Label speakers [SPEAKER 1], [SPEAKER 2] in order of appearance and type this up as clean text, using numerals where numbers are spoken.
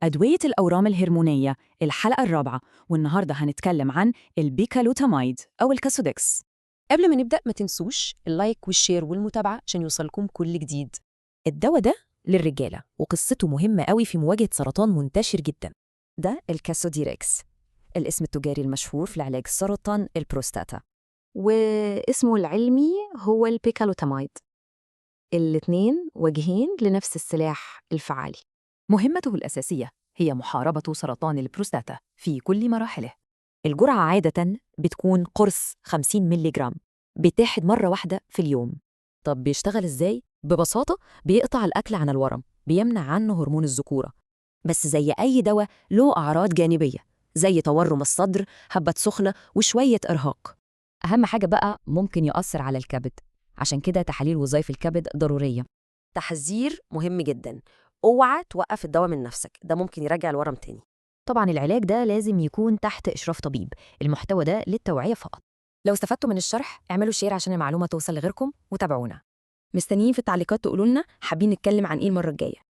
[SPEAKER 1] أدوية الأورام الهرمونية، الحلقة الرابعة، والنهاردة هنتكلم عن البيكالوتاميد أو الكاسودكس.
[SPEAKER 2] قبل ما نبدأ ما تنسوش اللايك والشير والمتابعة عشان يوصلكم كل جديد.
[SPEAKER 3] الدواء ده للرجالة وقصته مهمة قوي في مواجهة سرطان منتشر جدا.
[SPEAKER 1] ده الكاسوديركس، الاسم التجاري المشهور في العلاج سرطان البروستاتا، واسمه العلمي هو البيكالوتاميد. الاتنين وجهين لنفس السلاح الفعالي.
[SPEAKER 3] مهمته الأساسية هي محاربة سرطان البروستاتا في كل مراحله. الجرعة عادة بتكون قرص 50 ملي جرام، بيتاخد مرة واحدة في اليوم. طب بيشتغل إزاي؟ ببساطة بيقطع الأكل عن الورم، بيمنع عنه هرمون الذكورة. بس زي أي دواء له أعراض جانبية، زي تورم الصدر، هبة سخنة، وشوية إرهاق.
[SPEAKER 4] أهم حاجة بقى ممكن يؤثر على الكبد، عشان كده تحاليل وظائف الكبد ضرورية.
[SPEAKER 2] تحذير مهم جدا، اوعى توقف الدواء من نفسك، ده ممكن يرجع الورم تاني.
[SPEAKER 3] طبعا العلاج ده لازم يكون تحت إشراف طبيب. المحتوى ده للتوعية فقط.
[SPEAKER 4] لو استفدتوا من الشرح اعملوا شير عشان المعلومة توصل لغيركم، وتابعونا. مستنيين في التعليقات تقولوا لنا حابين نتكلم عن ايه المرة الجاية.